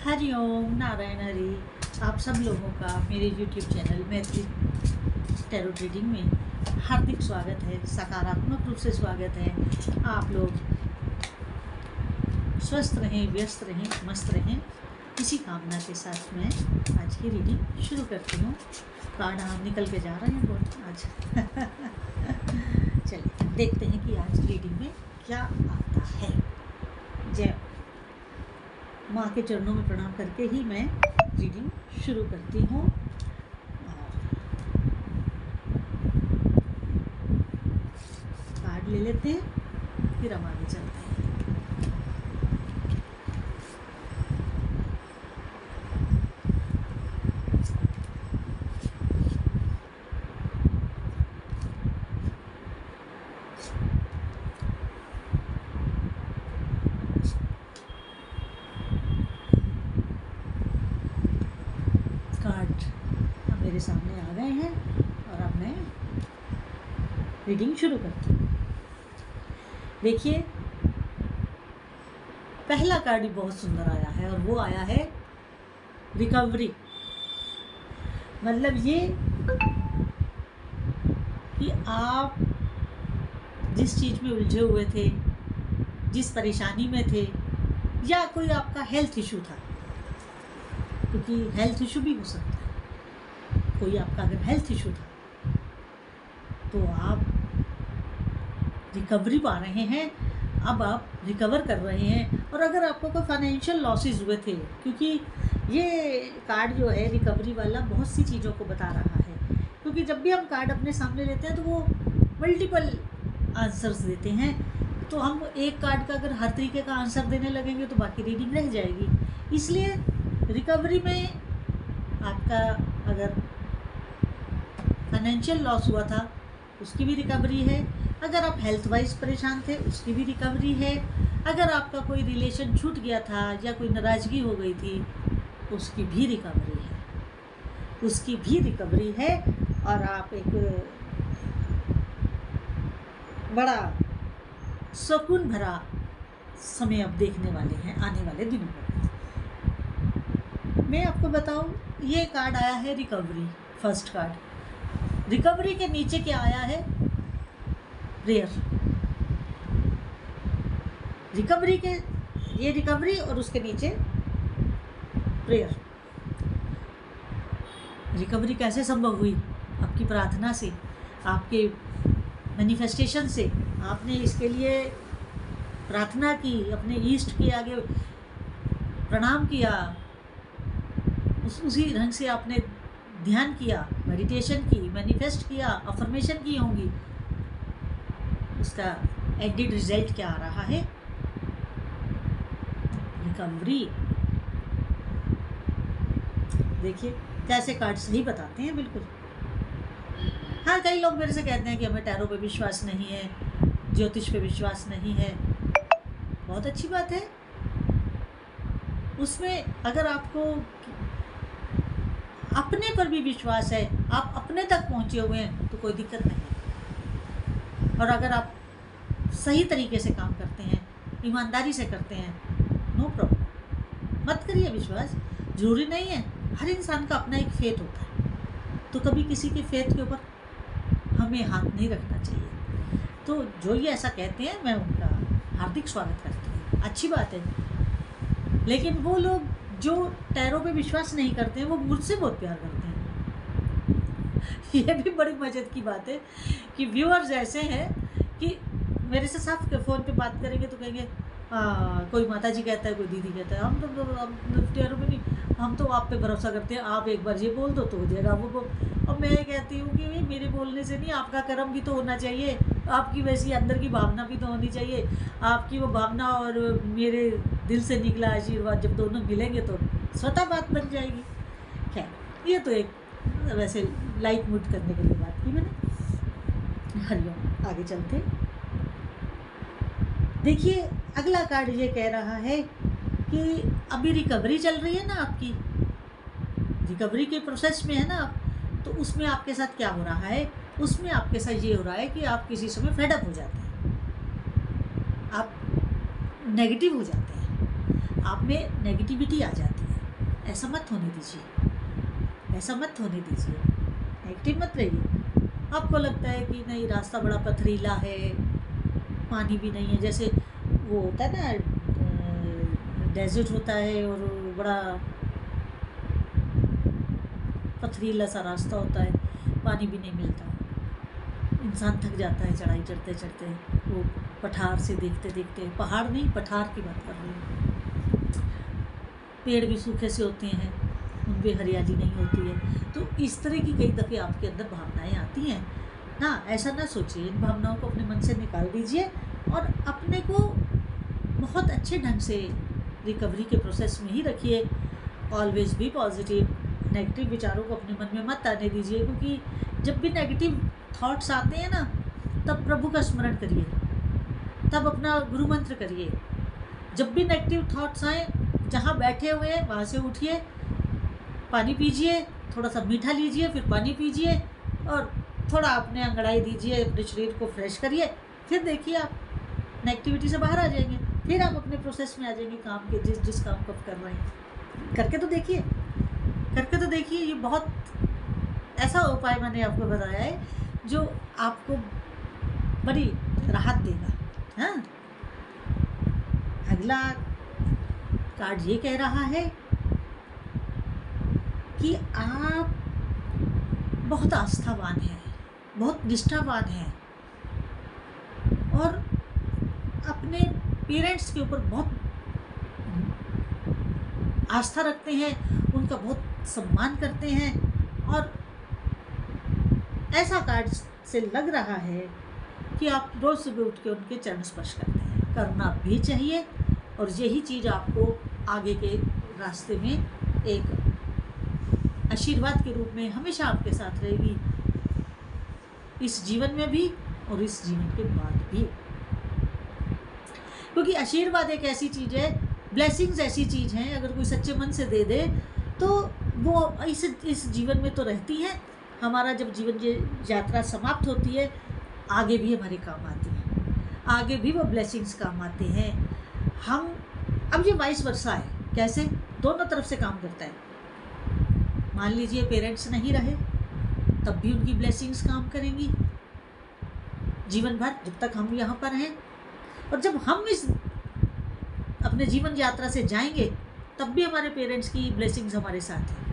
हरिओम नारायण हरि। आप सब लोगों का मेरे YouTube चैनल मैत्री टैरो रीडिंग में हार्दिक स्वागत है, सकारात्मक रूप से स्वागत है। आप लोग स्वस्थ रहें, व्यस्त रहें, मस्त रहें, इसी कामना के साथ मैं आज की रीडिंग शुरू करती हूँ। कार्ड हम निकल के जा रहे हैं बहुत आज। चलिए देखते हैं कि आज रीडिंग में क्या आता है। जय माँ के चरणों में प्रणाम करके ही मैं रीडिंग शुरू करती हूँ। कार्ड ले लेते हैं, फिर हम आगे चलते हैं। कार्ड अब मेरे सामने आ गए हैं और अब मैं रीडिंग शुरू करती हूँ। देखिए, पहला कार्ड ही बहुत सुंदर आया है और वो आया है रिकवरी। मतलब ये कि आप जिस चीज़ में उलझे हुए थे, जिस परेशानी में थे, या कोई आपका हेल्थ इशू था, क्योंकि हेल्थ इशू भी हो सकता है। कोई आपका अगर हेल्थ इशू था तो आप रिकवरी पा रहे हैं, अब आप रिकवर कर रहे हैं। और अगर आपको कोई फाइनेंशियल लॉसेस हुए थे, क्योंकि ये कार्ड जो है रिकवरी वाला बहुत सी चीज़ों को बता रहा है, क्योंकि जब भी हम कार्ड अपने सामने लेते हैं तो वो मल्टीपल आंसर्स देते हैं। तो हम एक कार्ड का अगर हर तरीके का आंसर देने लगेंगे तो बाकी रीडिंग रह जाएगी। इसलिए रिकवरी में आपका अगर फाइनेंशियल लॉस हुआ था उसकी भी रिकवरी है, अगर आप हेल्थ वाइज परेशान थे उसकी भी रिकवरी है, अगर आपका कोई रिलेशन छूट गया था या कोई नाराज़गी हो गई थी उसकी भी रिकवरी है, उसकी भी रिकवरी है। और आप एक बड़ा सुकून भरा समय अब देखने वाले हैं आने वाले दिनों में। मैं आपको बताऊं, ये कार्ड आया है रिकवरी, फर्स्ट कार्ड। रिकवरी के नीचे क्या आया है? प्रेयर। रिकवरी के ये रिकवरी और उसके नीचे प्रेयर। रिकवरी कैसे संभव हुई? आपकी प्रार्थना से, आपके मैनिफेस्टेशन से। आपने इसके लिए प्रार्थना की, अपने ईष्ट के आगे प्रणाम किया, उसी ढंग से आपने ध्यान किया, मेडिटेशन की, मैनिफेस्ट किया, अफर्मेशन की होंगी। उसका एडिड रिजल्ट क्या आ रहा है? रिकवरी। देखिए कैसे कार्ड सही बताते हैं बिल्कुल। हाँ, कई लोग मेरे से कहते हैं कि हमें टैरो पे विश्वास नहीं है, ज्योतिष पे विश्वास नहीं है। बहुत अच्छी बात है। उसमें अगर आपको अपने पर भी विश्वास है, आप अपने तक पहुंचे हुए हैं, तो कोई दिक्कत नहीं है। और अगर आप सही तरीके से काम करते हैं, ईमानदारी से करते हैं, नो प्रॉब्लम। मत करिए विश्वास, जरूरी नहीं है। हर इंसान का अपना एक फेथ होता है, तो कभी किसी के फेथ के ऊपर हमें हाथ नहीं रखना चाहिए। तो जो ये ऐसा कहते हैं, मैं उनका हार्दिक स्वागत करती हूँ, अच्छी बात है। लेकिन वो लोग जो टैरो पे विश्वास नहीं करते हैं, वो मुझसे बहुत प्यार करते हैं। ये भी बड़ी मज़े की बात है कि व्यूअर्स ऐसे हैं कि मेरे से साफ फ़ोन पे बात करेंगे तो कहेंगे कोई माता जी कहता है, कोई दीदी कहता है, हम तो टैरो में नहीं, हम तो आप पे भरोसा करते हैं, आप एक बार ये बोल दो तो हो जाएगा। वो और मैं कहती हूँ कि मेरे बोलने से नहीं, आपका कर्म भी तो होना चाहिए, आपकी वैसी अंदर की भावना भी तो होनी चाहिए। आपकी वो भावना और मेरे दिल से निकला आशीर्वाद जब दोनों मिलेंगे तो स्वतः बात बन जाएगी। खैर, ये तो एक वैसे लाइट मूड करने के लिए बात की मैंने। हरिओम, आगे चलते। देखिए, अगला कार्ड ये कह रहा है कि अभी रिकवरी चल रही है ना, आपकी रिकवरी के प्रोसेस में है ना आप, तो उसमें आपके साथ क्या हो रहा है? उसमें आपके साथ ये हो रहा है कि आप किसी समय फेडअप हो जाते हैं, आप नेगेटिव हो जाते हैं, आप में नेगेटिविटी आ जाती है। ऐसा मत होने दीजिए, ऐसा मत होने दीजिए। नेगेटिव मत रहिए। आपको लगता है कि नहीं रास्ता बड़ा पथरीला है, पानी भी नहीं है, जैसे वो होता है ना डेजर्ट होता है और बड़ा पथरीला सा रास्ता होता है, पानी भी नहीं मिलता, इंसान थक जाता है चढ़ाई चढ़ते चढ़ते, वो पठार से देखते देखते, पहाड़ नहीं पठार की बात कर रही हूँ। पेड़ भी सूखे से होते हैं, उनमें हरियाली नहीं होती है। तो इस तरह की कई दफ़े आपके अंदर भावनाएं आती हैं ना, ऐसा ना सोचिए। इन भावनाओं को अपने मन से निकाल दीजिए और अपने को बहुत अच्छे ढंग से रिकवरी के प्रोसेस में ही रखिए। Always be positive. नेगेटिव विचारों को अपने मन में मत आने दीजिए, क्योंकि जब भी नेगेटिव थॉट्स आते हैं ना, तब प्रभु का स्मरण करिए, तब अपना गुरु मंत्र करिए। जब भी नेगेटिव थॉट्स आए, जहाँ बैठे हुए हैं वहाँ से उठिए, पानी पीजिए, थोड़ा सा मीठा लीजिए, फिर पानी पीजिए और थोड़ा अपने अंगड़ाई दीजिए, अपने शरीर को फ्रेश करिए। फिर देखिए आप नेगेटिविटी से बाहर आ जाएंगे, फिर आप अपने प्रोसेस में आ जाएंगे काम के, जिस काम को आप कर रहे हैं। करके तो देखिए, करके तो देखिए। ये बहुत ऐसा उपाय मैंने आपको बताया है जो आपको बड़ी राहत देगा। हाँ, अगला कार्ड ये कह रहा है कि आप बहुत आस्थावान हैं, बहुत निष्ठावान हैं और अपने पेरेंट्स के ऊपर बहुत आस्था रखते हैं, उनका बहुत सम्मान करते हैं। और ऐसा कार्ड से लग रहा है कि आप रोज़ सुबह उठ के उनके चरण स्पर्श करते हैं। करना भी चाहिए और यही चीज़ आपको आगे के रास्ते में एक आशीर्वाद के रूप में हमेशा आपके साथ रहेगी, इस जीवन में भी और इस जीवन के बाद भी। क्योंकि आशीर्वाद एक ऐसी चीज़ है, ब्लेसिंग्स ऐसी चीज़ हैं, अगर कोई सच्चे मन से दे दे तो वो इस जीवन में तो रहती हैं। हमारा जब जीवन यात्रा समाप्त होती है, आगे भी हमारे काम आती हैं, आगे भी वो ब्लेसिंग्स काम आते हैं। हम अब ये वाइस वर्सा है, कैसे दोनों तरफ से काम करता है। मान लीजिए पेरेंट्स नहीं रहे, तब भी उनकी ब्लेसिंग्स काम करेंगी जीवन भर, जब तक हम यहाँ पर हैं। और जब हम इस अपने जीवन यात्रा से जाएंगे, तब भी हमारे पेरेंट्स की ब्लेसिंग्स हमारे साथ हैं।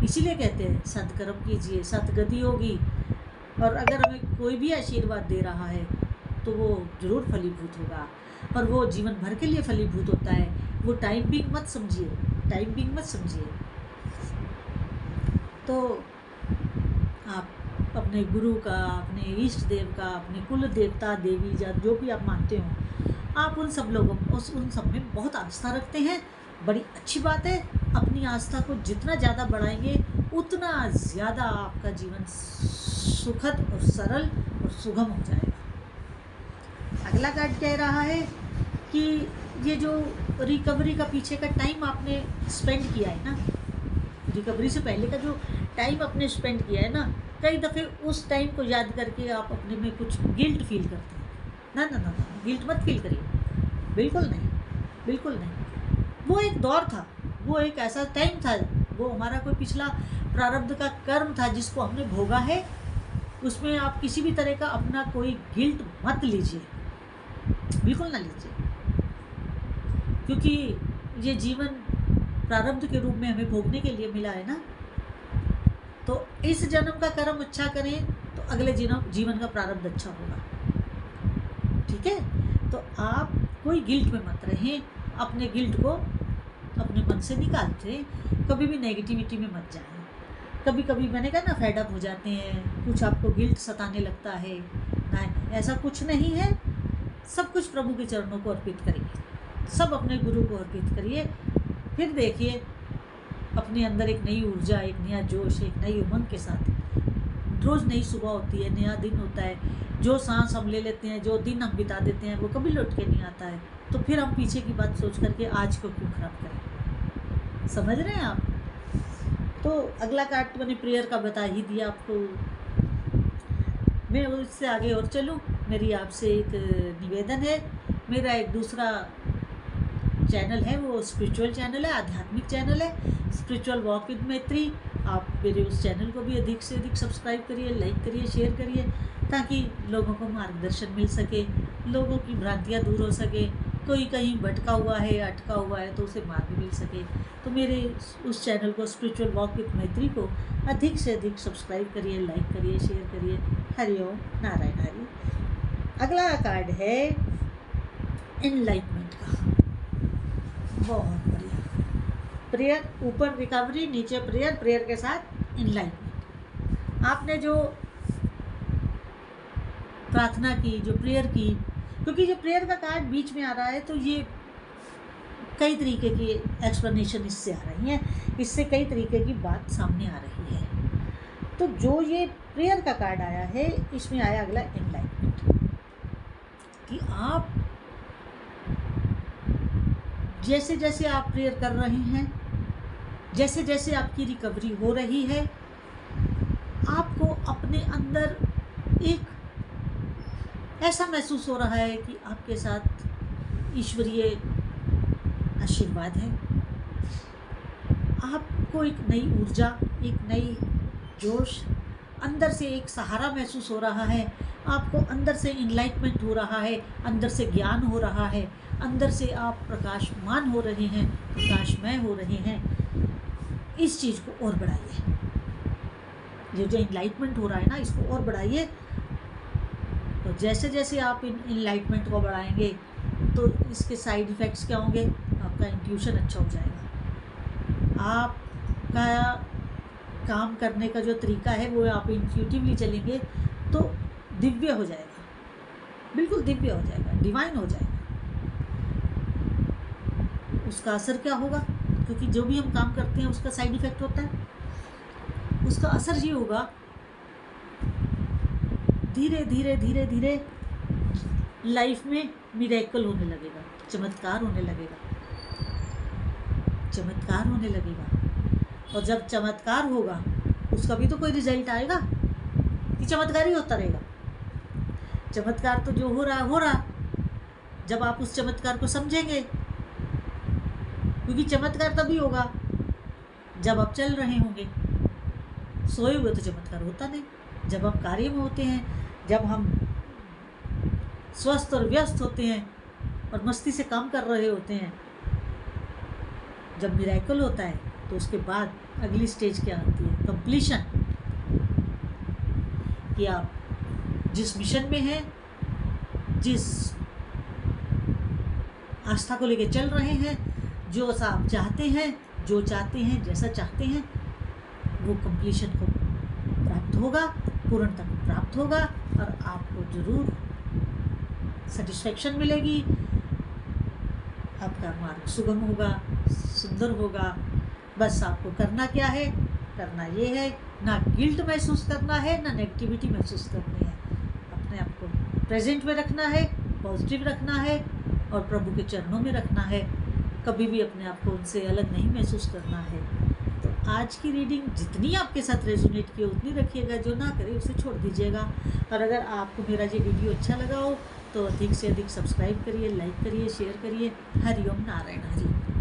इसीलिए कहते हैं सत्कर्म कीजिए, सतगति होगी। और अगर हमें कोई भी आशीर्वाद दे रहा है तो वो ज़रूर फलीभूत होगा, और वो जीवन भर के लिए फलीभूत होता है। वो टाइम बिंग मत समझिए, टाइम बिंग मत समझिए। तो आप अपने गुरु का, अपने इष्ट देव का, अपने कुल देवता देवी या जो भी आप मानते हो, आप उन सब लोगों उन सब में बहुत आस्था रखते हैं। बड़ी अच्छी बात है। अपनी आस्था को जितना ज़्यादा बढ़ाएंगे, उतना ज़्यादा आपका जीवन सुखद और सरल और सुगम हो जाएगा। अगला कार्ड कह रहा है कि ये जो रिकवरी का पीछे का टाइम आपने स्पेंड किया है ना, रिकवरी से पहले का जो टाइम आपने स्पेंड किया है ना, कई दफ़े उस टाइम को याद करके आप अपने में कुछ गिल्ट फील करते हैं। ना ना ना ना, गिल्ट मत फील करिए, बिल्कुल नहीं, बिल्कुल नहीं। वो एक दौर था, वो एक ऐसा टाइम था, वो हमारा कोई पिछला प्रारब्ध का कर्म था जिसको हमने भोगा है। उसमें आप किसी भी तरह का अपना कोई गिल्ट मत लीजिए, बिल्कुल ना लीजिए। क्योंकि ये जीवन प्रारब्ध के रूप में हमें भोगने के लिए मिला है ना। तो इस जन्म का कर्म अच्छा करें तो अगले जीवन का प्रारब्ध अच्छा होगा। ठीक है, तो आप कोई गिल्ट में मत रहें, अपने गिल्ट को अपने मन से निकालते, कभी भी नेगेटिविटी में मत जाएं। कभी कभी मैंने कहा ना, फेड अप हो जाते हैं, कुछ आपको गिल्ट सताने लगता है। नहीं, ऐसा कुछ नहीं है। सब कुछ प्रभु के चरणों को अर्पित करिए, सब अपने गुरु को अर्पित करिए। फिर देखिए अपने अंदर एक नई ऊर्जा, एक नया जोश, एक नई उमंग के साथ रोज़ नई सुबह होती है, नया दिन होता है। जो सांस हम ले लेते हैं, जो दिन हम बिता देते हैं, वो कभी लौट के नहीं आता है। तो फिर हम पीछे की बात सोच करके आज को क्यों खराब करें। समझ रहे हैं आप? तो अगला कार्ड मैंने प्रेयर का बता ही दिया आपको। मैं उससे आगे और चलूँ, मेरी आपसे एक निवेदन है। मेरा एक दूसरा चैनल है वो स्पिरिचुअल चैनल है, आध्यात्मिक चैनल है, स्पिरिचुअल वॉक विद मैत्री। आप मेरे उस चैनल को भी अधिक से अधिक सब्सक्राइब करिए, लाइक करिए, शेयर करिए, ताकि लोगों को मार्गदर्शन मिल सके, लोगों की भ्रांतियाँ दूर हो सके, कोई कहीं भटका हुआ है, अटका हुआ है तो उसे मार्ग मिल सके। तो मेरे उस चैनल को स्पिरिचुअल वॉक विद मैत्री को अधिक से अधिक सब्सक्राइब करिए, लाइक करिए, शेयर करिए। हरिओम नारायण हरि। अगला कार्ड है एनलाइटमेंट का। बहुत बढ़िया। प्रेयर, ऊपर रिकवरी, नीचे प्रेयर, प्रेयर के साथ एनलाइटमेंट। आपने जो प्रार्थना की, जो प्रेयर की, क्योंकि जो प्रेयर का कार्ड बीच में आ रहा है तो ये कई तरीके की एक्सप्लेनेशन इससे आ रही हैं, इससे कई तरीके की बात सामने आ रही है। तो जो ये प्रेयर का कार्ड आया है, इसमें आया अगला एनलाइटमेंट, कि आप जैसे जैसे आप प्रेयर कर रहे हैं, जैसे जैसे आपकी रिकवरी हो रही है, आपको अपने अंदर एक ऐसा महसूस हो रहा है कि आपके साथ ईश्वरीय आशीर्वाद है। आपको एक नई ऊर्जा, एक नई जोश, अंदर से एक सहारा महसूस हो रहा है। आपको अंदर से इनलाइटमेंट हो रहा है, अंदर से ज्ञान हो रहा है, अंदर से आप प्रकाशमान हो रहे हैं, प्रकाशमय हो रहे हैं। इस चीज़ को और बढ़ाइए। ये जो इनलाइटमेंट हो रहा है ना, इसको और बढ़ाइए। तो जैसे जैसे आप इनलाइटमेंट को बढ़ाएंगे तो इसके साइड इफ़ेक्ट्स क्या होंगे? आपका इंट्यूशन अच्छा हो जाएगा, आपका काम करने का जो तरीका है वो आप इंट्यूटिवली चलेंगे तो दिव्य हो जाएगा, बिल्कुल दिव्य हो जाएगा, डिवाइन हो जाएगा। उसका असर क्या होगा? क्योंकि जो भी हम काम करते हैं उसका साइड इफ़ेक्ट होता है। उसका असर ये होगा, धीरे धीरे धीरे धीरे लाइफ में मिरेकल होने लगेगा, चमत्कार होने लगेगा, चमत्कार होने लगेगा। और जब चमत्कार होगा उसका भी तो कोई रिजल्ट आएगा कि चमत्कार ही होता रहेगा। चमत्कार तो जो हो रहा, जब आप उस चमत्कार को समझेंगे, क्योंकि चमत्कार तभी होगा जब आप चल रहे होंगे। सोए हुए तो चमत्कार होता नहीं। जब हम कार्य में होते हैं, जब हम स्वस्थ और व्यस्त होते हैं और मस्ती से काम कर रहे होते हैं, जब मिरेकल होता है तो उसके बाद अगली स्टेज क्या आती है? कंप्लीशन। कि आप जिस मिशन में हैं, जिस आस्था को लेके चल रहे हैं, जो आप चाहते हैं, जो चाहते हैं, जैसा चाहते हैं, वो कंप्लीशन को प्राप्त होगा, पूर्णता को प्राप्त होगा और आपको ज़रूर सेटिस्फैक्शन मिलेगी। आपका मार्ग सुगम होगा, सुंदर होगा। बस आपको करना क्या है? करना ये है, ना गिल्ट महसूस करना है, ना नेगेटिविटी महसूस करनी है। अपने आप को प्रेजेंट में रखना है, पॉजिटिव रखना है और प्रभु के चरणों में रखना है। कभी भी अपने आप को उनसे अलग नहीं महसूस करना है। तो आज की रीडिंग जितनी आपके साथ रेजोनेट की उतनी रखिएगा, जो ना करे उसे छोड़ दीजिएगा। और अगर आपको मेरा ये वीडियो अच्छा लगा हो तो अधिक से अधिक सब्सक्राइब करिए, लाइक करिए, शेयर करिए। हरिओम नारायण हरि।